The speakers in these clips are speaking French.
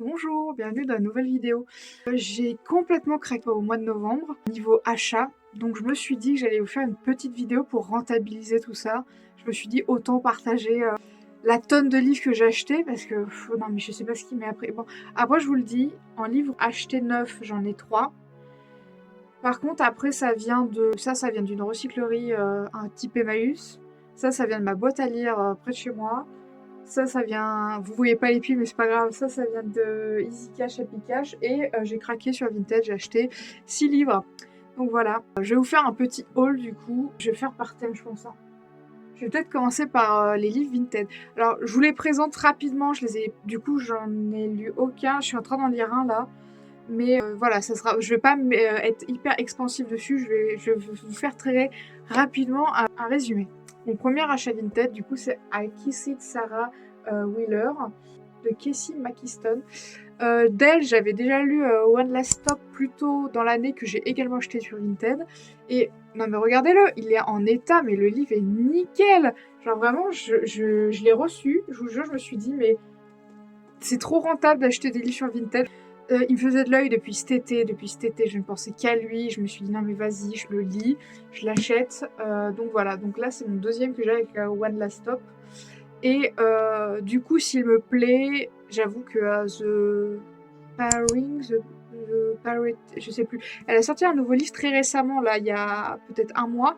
Bonjour, bienvenue dans une nouvelle vidéo. J'ai complètement craqué au mois de novembre niveau achat, donc je me suis dit que j'allais vous faire une petite vidéo pour rentabiliser tout ça. Je me suis dit autant partager la tonne de livres que j'ai acheté parce que non mais je sais pas ce qui m'est après. Bon, après je vous le dis, en livres achetés neufs, j'en ai 3. Par contre après ça vient d'une recyclerie un type Emmaüs. Ça vient de ma boîte à lire près de chez moi. Ça vient... Vous voyez pas les pieds, mais c'est pas grave. Ça vient de Easy Cash, Happy Cash. Et j'ai craqué sur Vinted, j'ai acheté 6 livres. Donc voilà. Je vais vous faire un petit haul du coup. Je vais faire par thème, je pense. Je vais peut-être commencer par les livres Vinted. Alors, je vous les présente rapidement. Du coup, j'en ai lu aucun. Je suis en train d'en lire un là. Mais voilà, ça sera... je vais pas être hyper expansif dessus. Je vais vous faire très rapidement un résumé. Mon premier achat Vinted, du coup, c'est I Kiss It Sarah Wheeler de Casey McKiston. D'elle, j'avais déjà lu One Last Stop plus tôt dans l'année que j'ai également acheté sur Vinted. Et non mais regardez-le, il est en état, mais le livre est nickel. Genre vraiment, je l'ai reçu, je vous jure, je me suis dit, mais c'est trop rentable d'acheter des livres sur Vinted. Il me faisait de l'œil depuis cet été. Je ne pensais qu'à lui. Je me suis dit non mais vas-y, je le lis, je l'achète. Donc voilà, donc là c'est mon deuxième que j'ai avec One Last Stop. Et du coup, s'il me plaît, j'avoue que The Pairing, je sais plus. Elle a sorti un nouveau livre très récemment, là, il y a peut-être un mois.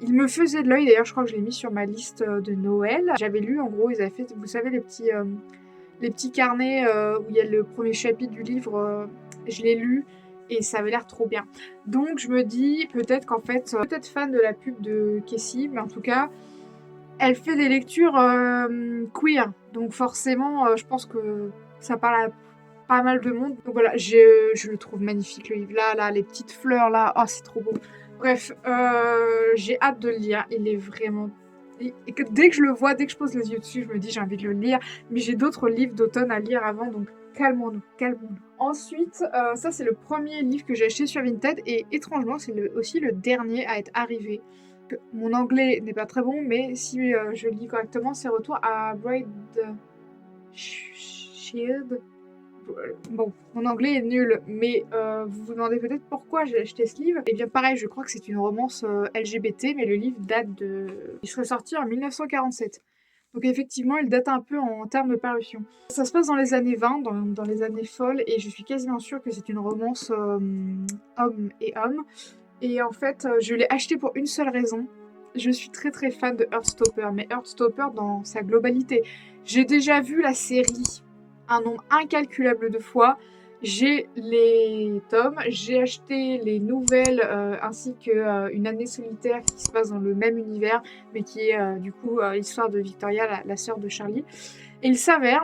Il me faisait de l'œil, d'ailleurs, je crois que je l'ai mis sur ma liste de Noël. J'avais lu, en gros, ils avaient fait, vous savez, les petits carnets où il y a le premier chapitre du livre. Je l'ai lu et ça avait l'air trop bien. Donc, je me dis, peut-être qu'en fait, peut-être fan de la pub de Casey, mais en tout cas, elle fait des lectures queer, donc forcément, je pense que ça parle à pas mal de monde. Donc voilà, je le trouve magnifique le livre. Là, les petites fleurs là, oh c'est trop beau. Bref, j'ai hâte de le lire. Il est vraiment... Et que dès que je le vois, dès que je pose les yeux dessus, je me dis j'ai envie de le lire. Mais j'ai d'autres livres d'automne à lire avant, donc calmons-nous, calmons-nous. Ensuite, ça c'est le premier livre que j'ai acheté sur Vinted et étrangement c'est aussi le dernier à être arrivé. Mon anglais n'est pas très bon, mais si je lis correctement, c'est Retour à Bride Shield. Bon, mon anglais est nul, mais vous vous demandez peut-être pourquoi j'ai acheté ce livre. Et bien pareil, je crois que c'est une romance LGBT, mais le livre date de... Il serait sorti en 1947. Donc effectivement, il date un peu en termes de parution. Ça se passe dans les années 20, dans les années folles, et je suis quasiment sûre que c'est une romance homme et homme. Et en fait, je l'ai acheté pour une seule raison. Je suis très très fan de Heartstopper, mais Heartstopper dans sa globalité. J'ai déjà vu la série un nombre incalculable de fois. J'ai les tomes, j'ai acheté les nouvelles ainsi qu'une année solitaire qui se passe dans le même univers, mais qui est du coup l'histoire de Victoria, la sœur de Charlie. Et il s'avère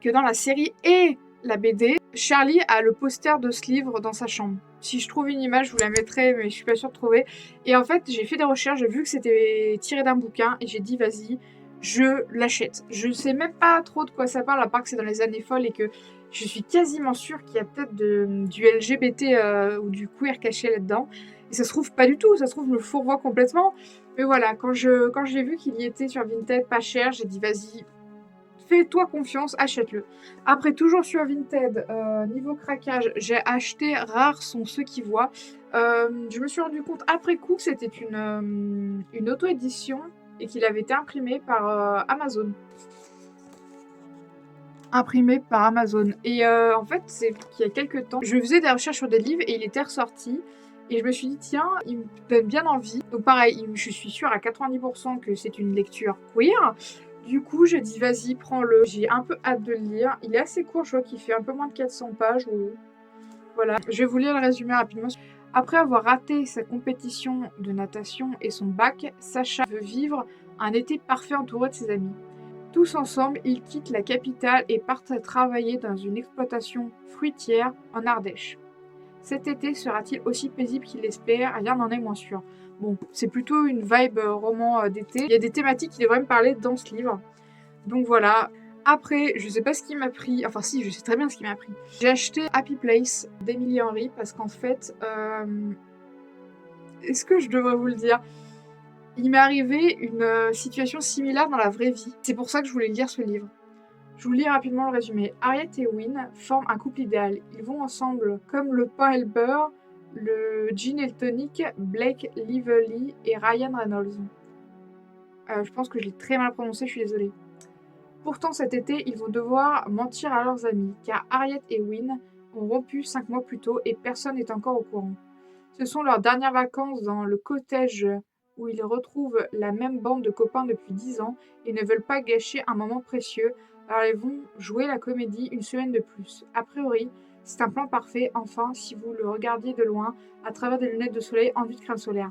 que dans la série et la BD, Charlie a le poster de ce livre dans sa chambre. Si je trouve une image, je vous la mettrai, mais je suis pas sûre de trouver. Et en fait, j'ai fait des recherches, j'ai vu que c'était tiré d'un bouquin, et j'ai dit, vas-y, je l'achète. Je sais même pas trop de quoi ça parle, à part que c'est dans les années folles, et que je suis quasiment sûre qu'il y a peut-être du LGBT ou du queer caché là-dedans. Et ça se trouve pas du tout, ça se trouve, je me fourvoie complètement. Mais voilà, quand j'ai vu qu'il y était sur Vinted, pas cher, j'ai dit, vas-y, fais-toi confiance, achète-le. Après, toujours sur Vinted, niveau craquage, j'ai acheté Rares sont ceux qui voient. Je me suis rendu compte après coup que c'était une auto-édition et qu'il avait été imprimé par Amazon. Imprimé par Amazon. Et en fait, c'est qu'il y a quelques temps, je faisais des recherches sur des livres et il était ressorti. Et je me suis dit, tiens, il me donne bien envie. Donc pareil, je suis sûre à 90% que c'est une lecture queer. Du coup, j'ai dit, vas-y, prends-le. J'ai un peu hâte de le lire. Il est assez court, je vois qu'il fait un peu moins de 400 pages. Voilà, je vais vous lire le résumé rapidement. Après avoir raté sa compétition de natation et son bac, Sacha veut vivre un été parfait entouré de ses amis. Tous ensemble, ils quittent la capitale et partent travailler dans une exploitation fruitière en Ardèche. Cet été sera-t-il aussi paisible qu'il l'espère? Rien n'en est moins sûr. Bon, c'est plutôt une vibe roman d'été. Il y a des thématiques qui devraient me parler dans ce livre. Donc voilà. Après, je sais pas ce qui m'a pris. Enfin si, je sais très bien ce qui m'a pris. J'ai acheté Happy Place d'Emily Henry parce qu'en fait... Est-ce que je devrais vous le dire? Il m'est arrivé une situation similaire dans la vraie vie. C'est pour ça que je voulais lire ce livre. Je vous lis rapidement le résumé. Harriet et Wynne forment un couple idéal. Ils vont ensemble comme le pain et le beurre, le gin et le tonic, Blake Lively et Ryan Reynolds. Je pense que je l'ai très mal prononcé, je suis désolée. Pourtant, cet été, ils vont devoir mentir à leurs amis, car Harriet et Wynne ont rompu 5 mois plus tôt et personne n'est encore au courant. Ce sont leurs dernières vacances dans le cottage où ils retrouvent la même bande de copains depuis 10 ans et ne veulent pas gâcher un moment précieux, alors ils vont jouer la comédie une semaine de plus. A priori, c'est un plan parfait, enfin, si vous le regardiez de loin, à travers des lunettes de soleil enduites de crème solaire.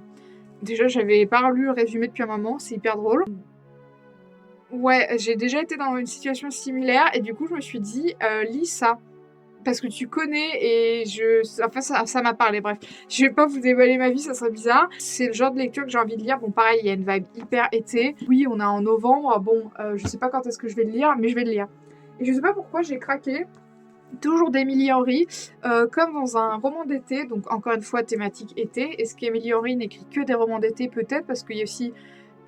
Déjà, j'avais pas lu le résumé depuis un moment, c'est hyper drôle. Ouais, j'ai déjà été dans une situation similaire et du coup, je me suis dit, lis ça. Parce que tu connais et enfin, ça m'a parlé, bref. Je vais pas vous dévoiler ma vie, ça serait bizarre. C'est le genre de lecture que j'ai envie de lire. Bon, pareil, il y a une vibe hyper été. Oui, on est en novembre. Bon, je sais pas quand est-ce que je vais le lire, mais je vais le lire. Et je sais pas pourquoi j'ai craqué. Toujours d'Emily Henry, comme dans un roman d'été, donc encore une fois thématique été. Est-ce qu'Emily Henry n'écrit que des romans d'été? Peut-être, parce qu'il y a aussi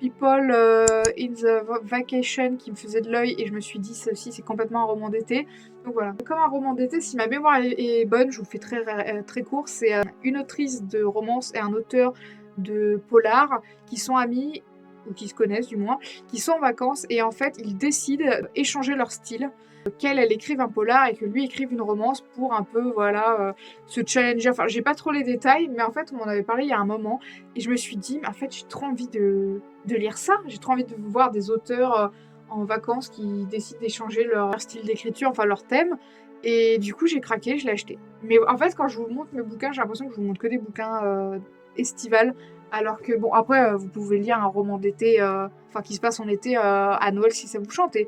People in the Vacation qui me faisait de l'œil et je me suis dit ça aussi c'est complètement un roman d'été. Donc voilà. Comme un roman d'été, si ma mémoire est bonne, je vous fais très court, c'est une autrice de romance et un auteur de polar qui sont amis, ou qui se connaissent du moins, qui sont en vacances et en fait ils décident d'échanger leur style. Qu'elle écrive un polar et que lui écrive une romance pour un peu, voilà, se challenger. Enfin, j'ai pas trop les détails, mais en fait, on m'en avait parlé il y a un moment et je me suis dit, mais en fait, j'ai trop envie de lire ça. J'ai trop envie de voir des auteurs en vacances qui décident d'échanger leur style d'écriture, enfin leur thème. Et du coup, j'ai craqué, je l'ai acheté. Mais en fait, quand je vous montre mes bouquins, j'ai l'impression que je vous montre que des bouquins estivales. Alors que, bon, après, vous pouvez lire un roman d'été, enfin, qui se passe en été à Noël si ça vous chante.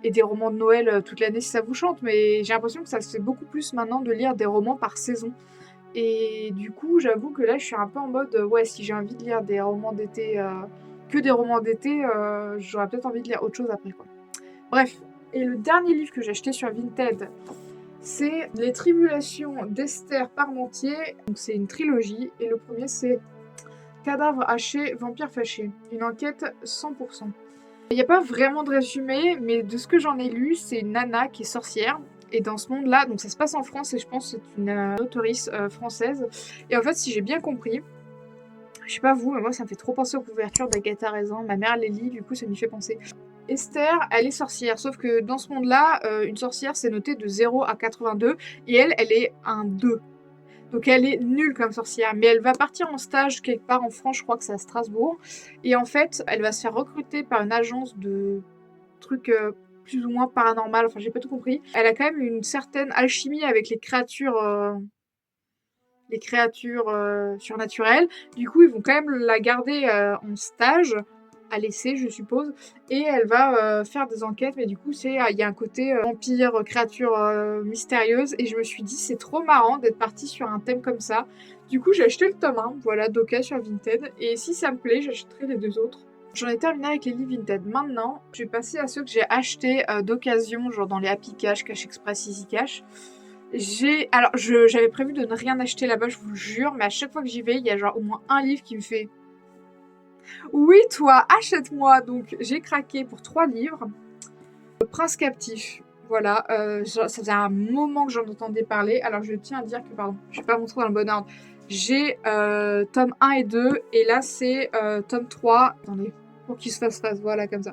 Et des romans de Noël toute l'année si ça vous chante, mais j'ai l'impression que ça se fait beaucoup plus maintenant de lire des romans par saison. Et du coup, j'avoue que là, je suis un peu en mode, ouais, si j'ai envie de lire des romans d'été, que des romans d'été, j'aurais peut-être envie de lire autre chose après, quoi. Bref, et le dernier livre que j'ai acheté sur Vinted, c'est Les Tribulations d'Esther Parmentier. Donc c'est une trilogie, et le premier c'est Cadavre haché, vampire fâché. Une enquête 100%. Il n'y a pas vraiment de résumé, mais de ce que j'en ai lu, c'est une nana qui est sorcière. Et dans ce monde-là, donc ça se passe en France et je pense que c'est une auteurice française. Et en fait, si j'ai bien compris, je sais pas vous, mais moi ça me fait trop penser aux couvertures d'Agatha Raisin. Ma mère les lit, du coup ça m'y fait penser. Esther, elle est sorcière, sauf que dans ce monde-là, une sorcière c'est noté de 0 à 82 et elle est un 2. Donc elle est nulle comme sorcière, mais elle va partir en stage quelque part en France, je crois que c'est à Strasbourg. Et en fait, elle va se faire recruter par une agence de trucs plus ou moins paranormal, enfin j'ai pas tout compris. Elle a quand même une certaine alchimie avec les créatures surnaturelles. Du coup, ils vont quand même la garder en stage, à l'essai, je suppose, et elle va faire des enquêtes, mais du coup, il y a un côté vampire, créature mystérieuse, et je me suis dit, c'est trop marrant d'être partie sur un thème comme ça. Du coup, j'ai acheté le tome 1, voilà, d'Oka sur Vinted, et si ça me plaît, j'achèterai les deux autres. J'en ai terminé avec les livres Vinted. Maintenant, je vais passer à ceux que j'ai achetés d'occasion, genre dans les Happy Cash, Cash Express, Easy Cash. Alors, j'avais prévu de ne rien acheter là-bas, je vous le jure, mais à chaque fois que j'y vais, il y a genre au moins un livre qui me fait oui, toi, achète-moi. Donc, j'ai craqué pour 3 livres. Le Prince captif. Voilà, ça faisait un moment que j'en entendais parler. Alors, je tiens à dire que, pardon, je vais pas montrer dans le bon ordre. J'ai tome 1 et 2, et là, c'est tome 3. Attendez, pour qu'ils se fassent face, voilà, comme ça.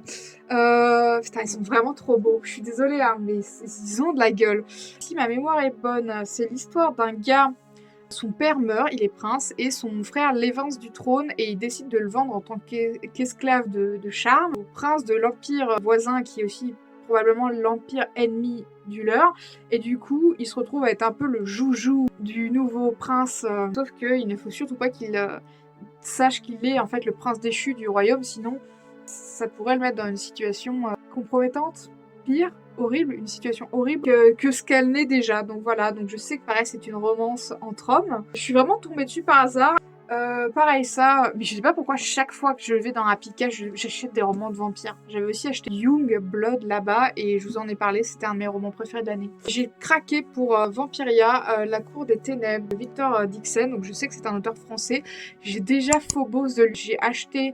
Putain, ils sont vraiment trop beaux. Je suis désolée, hein, mais ils ont de la gueule. Si ma mémoire est bonne, c'est l'histoire d'un gars. Son père meurt, il est prince, et son frère l'évince du trône et il décide de le vendre en tant qu'esclave de charme au prince de l'empire voisin qui est aussi probablement l'empire ennemi du leur. Et du coup, il se retrouve à être un peu le joujou du nouveau prince. Sauf qu'il ne faut surtout pas qu'il sache qu'il est en fait le prince déchu du royaume, sinon ça pourrait le mettre dans une situation compromettante, pire, horrible, une situation horrible que ce qu'elle n'est déjà. Donc voilà, donc je sais que pareil c'est une romance entre hommes. Je suis vraiment tombée dessus par hasard. Pareil ça, mais je sais pas pourquoi chaque fois que je vais dans Happy Cash, j'achète des romans de vampires. J'avais aussi acheté Young Blood là-bas et je vous en ai parlé, c'était un de mes romans préférés de l'année. J'ai craqué pour Vampiria, La Cour des Ténèbres de Victor Dixon, donc je sais que c'est un auteur français. J'ai déjà Phobos de lui, j'ai acheté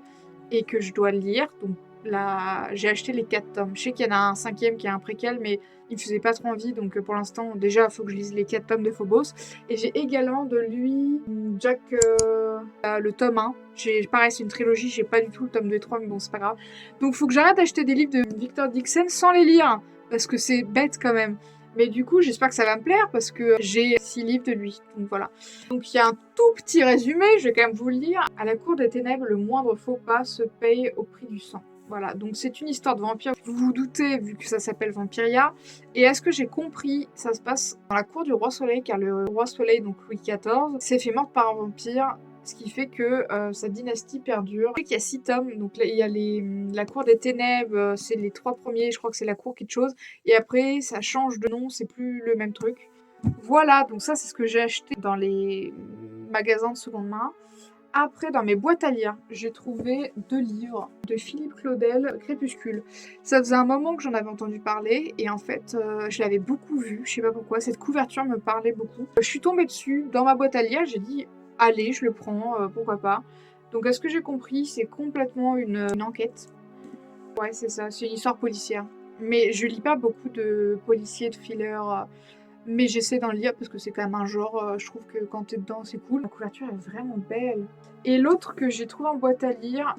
et que je dois lire, donc j'ai acheté les 4 tomes. Je sais qu'il y en a un 5e qui est un préquel, mais il me faisait pas trop envie, donc pour l'instant, déjà, il faut que je lise les 4 tomes de Phobos. Et j'ai également de lui, Jack, le tome 1. Pareil, c'est une trilogie, j'ai pas du tout le tome 2 et 3, mais bon, c'est pas grave. Donc il faut que j'arrête d'acheter des livres de Victor Dixon sans les lire, parce que c'est bête quand même. Mais du coup, j'espère que ça va me plaire, parce que j'ai 6 livres de lui, donc voilà. Donc il y a un tout petit résumé, je vais quand même vous le lire. À la cour des ténèbres, le moindre faux pas se paye au prix du sang. Voilà, donc c'est une histoire de vampire. Vous vous doutez, vu que ça s'appelle Vampiria. Et à ce que j'ai compris, ça se passe dans la cour du Roi Soleil, car le Roi Soleil, donc Louis XIV, s'est fait mordre par un vampire, ce qui fait que sa dynastie perdure. Il y a 6 tomes, donc là, il y a la cour des ténèbres, c'est les 3 premiers, je crois que c'est la cour quelque chose. Et après, ça change de nom, c'est plus le même truc. Voilà, donc ça c'est ce que j'ai acheté dans les magasins de seconde main. Après, dans mes boîtes à lire, j'ai trouvé 2 livres de Philippe Claudel, Crépuscule. Ça faisait un moment que j'en avais entendu parler et en fait, je l'avais beaucoup vu, je sais pas pourquoi, cette couverture me parlait beaucoup. Je suis tombée dessus dans ma boîte à lire, j'ai dit allez, je le prends, pourquoi pas. Donc à ce que j'ai compris, c'est complètement une enquête. Ouais, c'est ça, c'est une histoire policière. Mais je lis pas beaucoup de policiers, de thrillers. Mais j'essaie d'en lire parce que c'est quand même un genre, je trouve que quand t'es dedans, c'est cool. La couverture est vraiment belle. Et l'autre que j'ai trouvé en boîte à lire,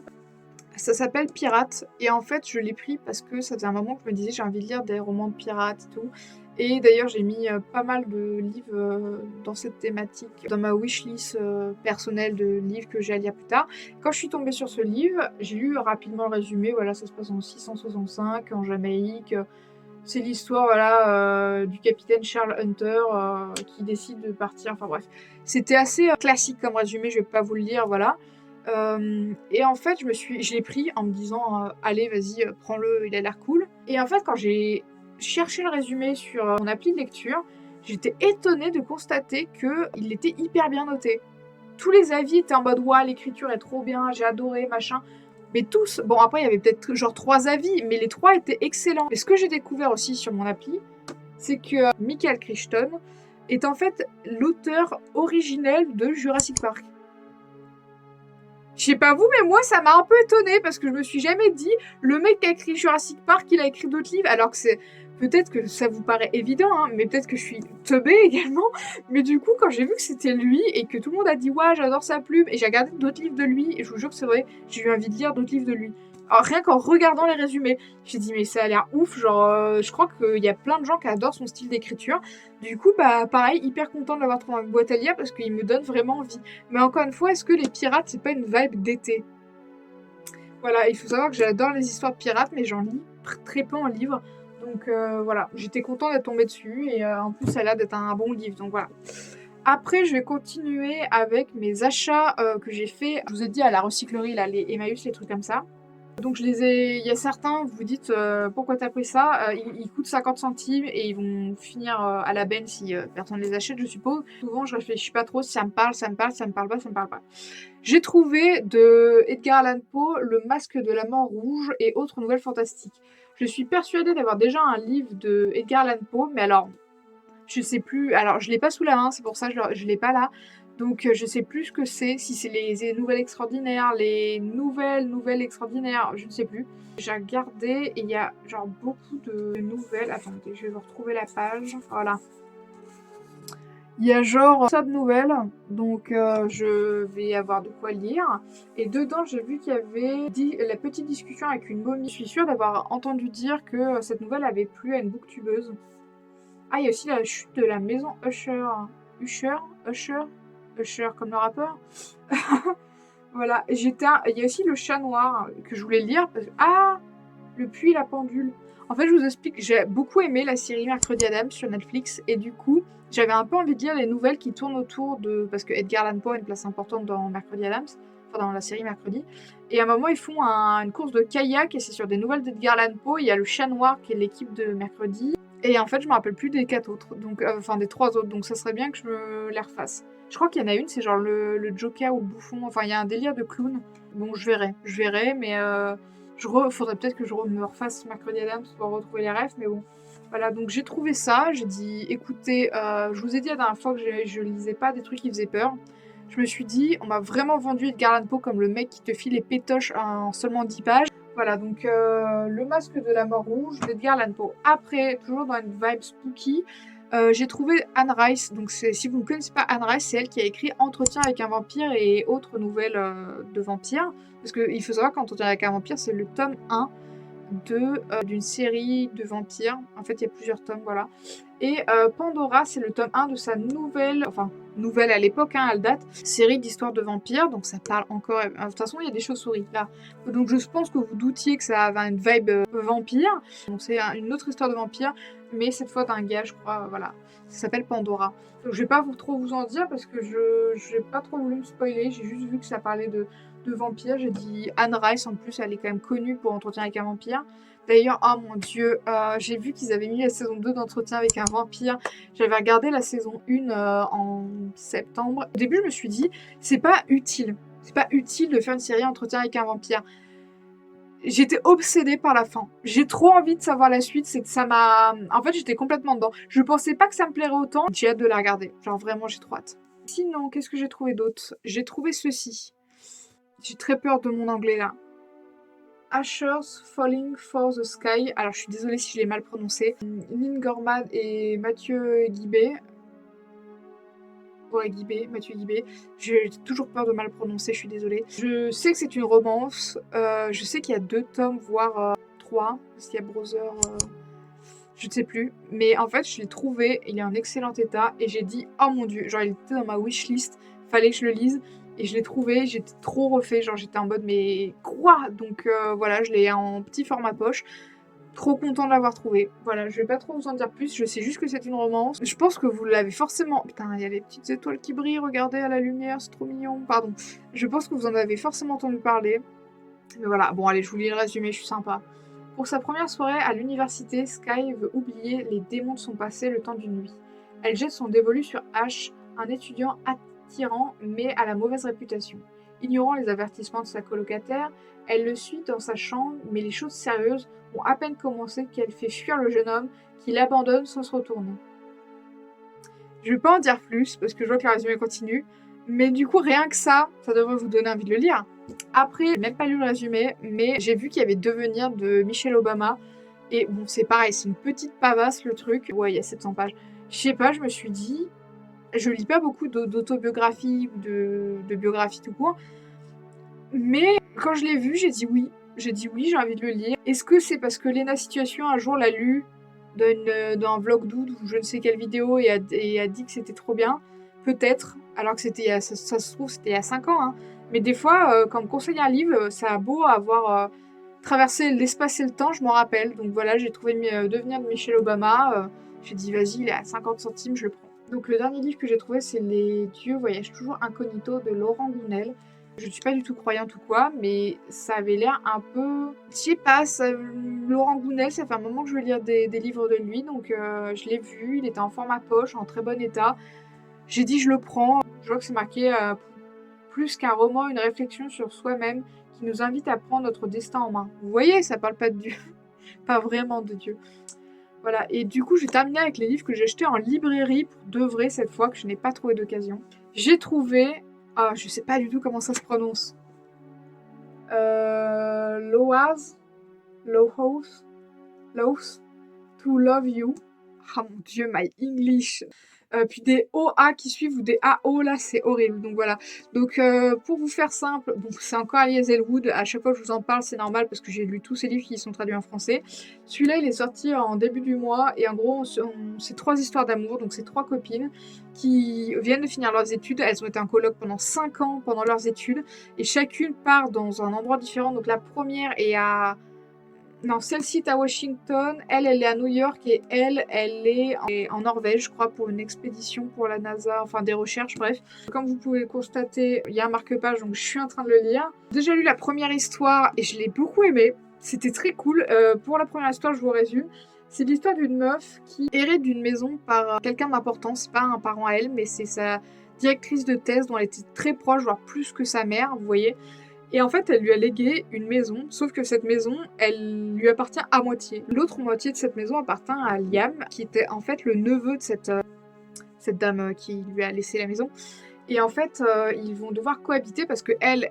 ça s'appelle Pirate. Et en fait, je l'ai pris parce que ça faisait un moment que je me disais j'ai envie de lire des romans de pirates et tout. Et d'ailleurs, j'ai mis pas mal de livres dans cette thématique, dans ma wishlist personnelle de livres que j'ai à lire plus tard. Quand je suis tombée sur ce livre, j'ai lu rapidement le résumé. Voilà, ça se passe en 665, en Jamaïque. C'est l'histoire voilà, du capitaine Charles Hunter qui décide de partir. Enfin bref, c'était assez classique comme résumé, je vais pas vous le lire, voilà. Et en fait, je l'ai pris en me disant allez, vas-y, prends-le, il a l'air cool. Et en fait, quand j'ai cherché le résumé sur mon appli de lecture, j'étais étonnée de constater qu'il était hyper bien noté. Tous les avis étaient en mode ouais, l'écriture est trop bien, j'ai adoré, machin. Mais tous, bon après il y avait peut-être genre 3 avis, mais les 3 étaient excellents. Et ce que j'ai découvert aussi sur mon appli, c'est que Michael Crichton est en fait l'auteur originel de Jurassic Park. Je sais pas vous, mais moi ça m'a un peu étonnée parce que je me suis jamais dit le mec qui a écrit Jurassic Park, il a écrit d'autres livres, alors que c'est peut-être que ça vous paraît évident, hein, mais peut-être que je suis teubée également. Mais du coup, quand j'ai vu que c'était lui et que tout le monde a dit ouais, j'adore sa plume, et j'ai regardé d'autres livres de lui, et je vous jure que c'est vrai, j'ai eu envie de lire d'autres livres de lui. Alors, rien qu'en regardant les résumés, j'ai dit mais ça a l'air ouf, genre je crois qu'il y a plein de gens qui adorent son style d'écriture. Du coup, bah pareil, hyper content de l'avoir trouvé en boîte à lire parce qu'il me donne vraiment envie. Mais encore une fois, est-ce que les pirates, c'est pas une vibe d'été? Voilà, il faut savoir que j'adore les histoires de pirates, mais j'en lis très peu en livre. Donc voilà, j'étais contente d'être tombée dessus et en plus, ça a l'air d'être un bon livre. Donc voilà. Après, je vais continuer avec mes achats que j'ai fait. Je vous ai dit à la recyclerie, là, les Emmaüs, les trucs comme ça. Donc je les ai. Il y a certains, vous vous dites pourquoi t'as pris ça ils coûtent 50 centimes et ils vont finir à la benne si personne les achète, je suppose. Souvent, je réfléchis pas trop si ça me parle, ça me parle, ça me parle pas, ça me parle pas. J'ai trouvé de Edgar Allan Poe Le Masque de la Mort Rouge et autres nouvelles fantastiques. Je suis persuadée d'avoir déjà un livre de Edgar Allan Poe, mais alors je sais plus. Alors je l'ai pas sous la main, c'est pour ça que je l'ai pas là. Donc je sais plus ce que c'est, si c'est les nouvelles extraordinaires, les nouvelles extraordinaires, je ne sais plus. J'ai regardé et il y a genre beaucoup de nouvelles. Attendez, je vais vous retrouver la page. Voilà. Il y a genre ça de nouvelles, donc je vais avoir de quoi lire. Et dedans, j'ai vu qu'il y avait la petite discussion avec une momie. Je suis sûre d'avoir entendu dire que cette nouvelle avait plu à une booktubeuse. Ah, il y a aussi la chute de la maison Usher. Usher comme le rappeur. Voilà, il y a aussi le chat noir que je voulais lire. Ah, le puits et la pendule. En fait, je vous explique, j'ai beaucoup aimé la série Mercredi Adams sur Netflix et du coup, j'avais un peu envie de lire les nouvelles qui tournent autour de... Parce que Edgar Allan Poe a une place importante dans Mercredi Adams, enfin dans la série Mercredi. Et à un moment, ils font une course de kayak et c'est sur des nouvelles d'Edgar Allan Poe. Il y a le chat noir qui est l'équipe de Mercredi. Et en fait, je me rappelle plus des 4 autres, donc enfin des 3 autres, donc ça serait bien que je me les refasse. Je crois qu'il y en a une, c'est genre le Joker ou le Bouffon, enfin il y a un délire de clown. Bon, je verrai, mais faudrait peut-être que me refasse Mercredi Adams pour retrouver les refs, mais bon. Voilà, donc j'ai trouvé ça, j'ai dit, écoutez, je vous ai dit la dernière fois que je lisais pas des trucs qui faisaient peur. Je me suis dit, on m'a vraiment vendu Edgar Allan Poe comme le mec qui te file les pétoches en seulement 10 pages. Voilà, donc Le Masque de la Mort Rouge d'Edgar Allan Poe. Après, toujours dans une vibe spooky, j'ai trouvé Anne Rice. Donc si vous ne connaissez pas Anne Rice, c'est elle qui a écrit Entretien avec un vampire et autres nouvelles de vampires. Parce qu'il faut savoir qu'Entretien avec un vampire, c'est le tome 1 d'une série de vampires. En fait, il y a plusieurs tomes, voilà. Et Pandora, c'est le tome 1 de sa nouvelle à l'époque, hein, elle date, série d'histoires de vampires, donc ça parle encore... De toute façon, il y a des chauves-souris, là. Donc je pense que vous doutiez que ça avait une vibe vampire. Donc c'est une autre histoire de vampire, mais cette fois d'un gars, je crois, voilà. Ça s'appelle Pandora. Donc je vais pas trop vous en dire, parce que je n'ai pas trop voulu me spoiler, j'ai juste vu que ça parlait de vampires. J'ai dit Anne Rice, en plus, elle est quand même connue pour Entretien avec un vampire. D'ailleurs, oh mon dieu, j'ai vu qu'ils avaient mis la saison 2 d'Entretien avec un vampire. J'avais regardé la saison 1 en septembre. Au début, je me suis dit, c'est pas utile. C'est pas utile de faire une série Entretien avec un vampire. J'étais obsédée par la fin. J'ai trop envie de savoir la suite. C'est que ça m'a... En fait, j'étais complètement dedans. Je pensais pas que ça me plairait autant. J'ai hâte de la regarder. Genre, vraiment, j'ai trop hâte. Sinon, qu'est-ce que j'ai trouvé d'autre? J'ai trouvé ceci. J'ai très peur de mon anglais, là. Ashes Falling for the Sky. Alors, je suis désolée si je l'ai mal prononcé. Lynn Gorman et Mathieu Guibé. Ouais, Guibé, Mathieu Guibé. J'ai toujours peur de mal prononcer, je suis désolée. Je sais que c'est une romance. Je sais qu'il y a 2 tomes, voire 3. Parce qu'il y a Brother... je ne sais plus. Mais en fait, je l'ai trouvé. Il est en excellent état. Et j'ai dit, oh mon dieu. Genre, il était dans ma wishlist. Fallait que je le lise. Et je l'ai trouvé, j'étais trop refait, genre j'étais en mode mais quoi? Donc voilà, je l'ai en petit format poche. Trop content de l'avoir trouvé. Voilà, je vais pas trop vous en dire plus, je sais juste que c'est une romance. Je pense que vous l'avez forcément... Putain, il y a les petites étoiles qui brillent, regardez à la lumière, c'est trop mignon. Pardon. Je pense que vous en avez forcément entendu parler. Mais voilà, bon allez, je vous lis le résumé, je suis sympa. Pour sa première soirée à l'université, Sky veut oublier les démons de son passé le temps d'une nuit. Elle jette son dévolu sur Ash, un étudiant attirant mais à la mauvaise réputation. Ignorant les avertissements de sa colocataire, elle le suit dans sa chambre, mais les choses sérieuses ont à peine commencé qu'elle fait fuir le jeune homme, qui l'abandonne sans se retourner. Je vais pas en dire plus, parce que je vois que le résumé continue, mais du coup, rien que ça devrait vous donner envie de le lire. Après, j'ai même pas lu le résumé, mais j'ai vu qu'il y avait Devenir de Michelle Obama, et bon, c'est pareil, c'est une petite pavasse le truc. Ouais, il y a 700 pages. Je sais pas, je me suis dit, je lis pas beaucoup d'autobiographies ou de biographies tout court, mais quand je l'ai vu, j'ai dit oui. J'ai dit oui, j'ai envie de le lire. Est-ce que c'est parce que Lena Situation un jour l'a lu dans un vlog doute ou je ne sais quelle vidéo et a dit que c'était trop bien? Peut-être, alors que c'était, ça se trouve, c'était il y a 5 ans. Hein. Mais des fois, quand on me conseille un livre, ça a beau avoir traversé l'espace et le temps, je m'en rappelle. Donc voilà, j'ai trouvé Devenir de Michelle Obama. J'ai dit vas-y, il est à 50 centimes, je le prends. Donc le dernier livre que j'ai trouvé, c'est Les dieux voyagent toujours incognito de Laurent Gounel. Je ne suis pas du tout croyante ou quoi, mais ça avait l'air un peu... Je sais pas, Laurent Gounel, ça fait un moment que je veux lire des livres de lui, donc je l'ai vu, il était en format poche, en très bon état. J'ai dit je le prends, je vois que c'est marqué plus qu'un roman, une réflexion sur soi-même qui nous invite à prendre notre destin en main. Vous voyez, ça parle pas de Dieu, pas vraiment de Dieu. Voilà, et du coup j'ai terminé avec les livres que j'ai achetés en librairie pour de vrai cette fois, que je n'ai pas trouvé d'occasion. J'ai trouvé... Ah, je sais pas du tout comment ça se prononce. Loas, To Love You. Ah mon dieu, my English. Puis des OA qui suivent ou des AO, là, c'est horrible. Donc voilà. Donc pour vous faire simple, bon, c'est encore Ali Hazelwood. À chaque fois que je vous en parle, c'est normal parce que j'ai lu tous ces livres qui sont traduits en français. Celui-là, il est sorti en début du mois. Et en gros, c'est 3 histoires d'amour. Donc c'est 3 copines qui viennent de finir leurs études. Elles ont été en coloc pendant 5 ans pendant leurs études. Et chacune part dans un endroit différent. Donc la première est à... Non, celle-ci est à Washington, elle est à New York et elle est en Norvège, je crois, pour une expédition pour la NASA, enfin des recherches, bref. Comme vous pouvez le constater, il y a un marque-page, donc je suis en train de le lire. J'ai déjà lu la première histoire et je l'ai beaucoup aimée. C'était très cool. Pour la première histoire, je vous résume. C'est l'histoire d'une meuf qui hérite d'une maison par quelqu'un d'important. C'est pas un parent à elle, mais c'est sa directrice de thèse dont elle était très proche, voire plus que sa mère, vous voyez. Et en fait, elle lui a légué une maison, sauf que cette maison, elle lui appartient à moitié. L'autre moitié de cette maison appartient à Liam, qui était en fait le neveu de cette dame qui lui a laissé la maison. Et en fait, ils vont devoir cohabiter parce que elle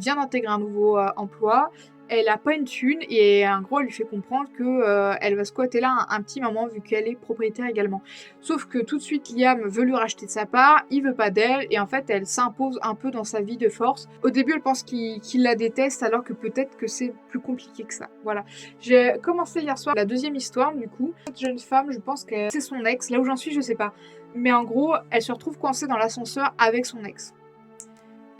vient d'intégrer un nouveau emploi. elle a pas une thune et en gros, elle lui fait comprendre que, elle va squatter là un petit moment vu qu'elle est propriétaire également. Sauf que tout de suite, Liam veut lui racheter de sa part, il veut pas d'elle et en fait, elle s'impose un peu dans sa vie de force. Au début, elle pense qu'il la déteste alors que peut-être que c'est plus compliqué que ça. Voilà. J'ai commencé hier soir la deuxième histoire du coup. Cette jeune femme, je pense que c'est son ex. Là où j'en suis, je sais pas. Mais en gros, elle se retrouve coincée dans l'ascenseur avec son ex.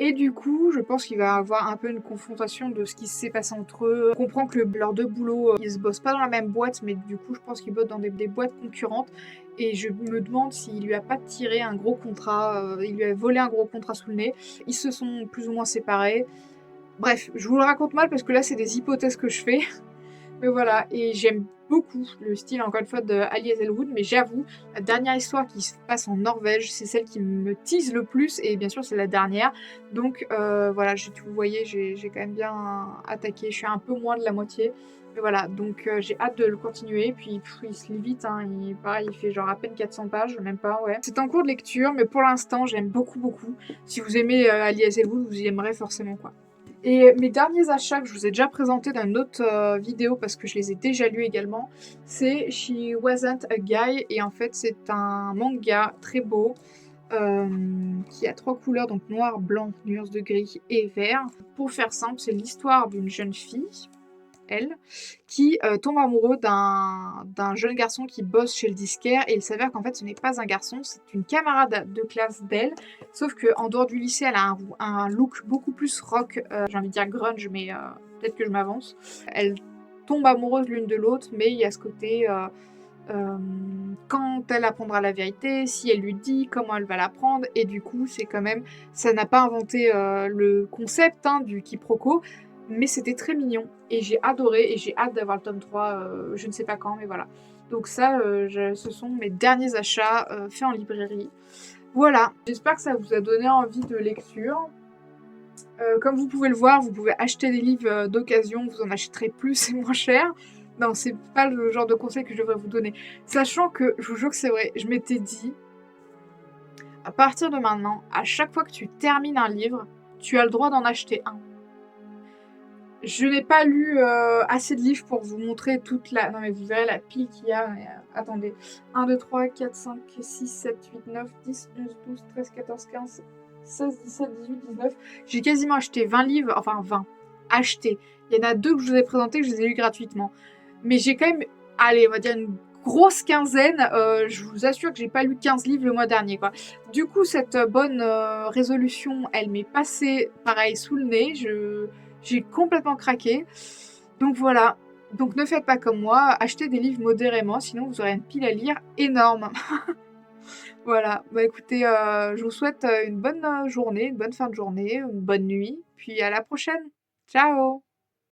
Et du coup, je pense qu'il va y avoir un peu une confrontation de ce qui s'est passé entre eux. On comprend que leurs deux boulots, ils se bossent pas dans la même boîte, mais du coup, je pense qu'ils bossent dans des boîtes concurrentes. Et je me demande s'il lui a pas tiré un gros contrat, il lui a volé un gros contrat sous le nez. Ils se sont plus ou moins séparés. Bref, je vous le raconte mal parce que là, c'est des hypothèses que je fais. Mais voilà, et j'aime beaucoup le style, encore une fois, de Ali Hazelwood, mais j'avoue, la dernière histoire qui se passe en Norvège, c'est celle qui me tease le plus, et bien sûr, c'est la dernière. Donc voilà, vous voyez, j'ai quand même bien attaqué, je suis un peu moins de la moitié. Mais voilà, donc j'ai hâte de le continuer, puis il se lit vite, hein, pareil, il fait genre à peine 400 pages, même pas, ouais. C'est en cours de lecture, mais pour l'instant, j'aime beaucoup, beaucoup. Si vous aimez Ali Hazelwood, vous y aimerez forcément, quoi. Et mes derniers achats que je vous ai déjà présentés dans une autre vidéo parce que je les ai déjà lus également, c'est She Wasn't a Guy et en fait c'est un manga très beau qui a 3 couleurs, donc noir, blanc, nuance de gris et vert. Pour faire simple, c'est l'histoire d'une jeune fille, elle, qui tombe amoureux d'un jeune garçon qui bosse chez le disquaire et il s'avère qu'en fait ce n'est pas un garçon, c'est une camarade de classe d'elle, sauf qu'en dehors du lycée elle a un look beaucoup plus rock, j'ai envie de dire grunge mais peut-être que je m'avance. Elle tombe amoureuse l'une de l'autre mais il y a ce côté quand elle apprendra la vérité, si elle lui dit comment elle va l'apprendre et du coup c'est quand même, ça n'a pas inventé le concept hein, du quiproquo, mais c'était très mignon et j'ai adoré et j'ai hâte d'avoir le tome 3, je ne sais pas quand, mais voilà. Donc ça, ce sont mes derniers achats faits en librairie. Voilà, j'espère que ça vous a donné envie de lecture. Comme vous pouvez le voir, vous pouvez acheter des livres d'occasion, vous en achèterez plus, c'est moins cher. Non, c'est pas le genre de conseil que je devrais vous donner. Sachant que, je vous jure que c'est vrai, je m'étais dit, à partir de maintenant, à chaque fois que tu termines un livre, tu as le droit d'en acheter un. Je n'ai pas lu assez de livres pour vous montrer toute la... Non mais vous verrez la pile qu'il y a. Mais, attendez. 1, 2, 3, 4, 5, 6, 7, 8, 9, 10, 11, 12, 13, 14, 15, 16, 17, 18, 19. J'ai quasiment acheté 20 livres. Enfin 20. Acheté. Il y en a 2 que je vous ai présentés que je les ai lus gratuitement. Mais j'ai quand même... Allez, on va dire une grosse quinzaine. Je vous assure que j'ai pas lu 15 livres le mois dernier, quoi. Du coup, cette bonne résolution, elle m'est passée, pareil, sous le nez. J'ai complètement craqué. Donc voilà. Donc ne faites pas comme moi, achetez des livres modérément, sinon vous aurez une pile à lire énorme. Voilà. Bah écoutez, je vous souhaite une bonne journée, une bonne fin de journée, une bonne nuit, puis à la prochaine. Ciao!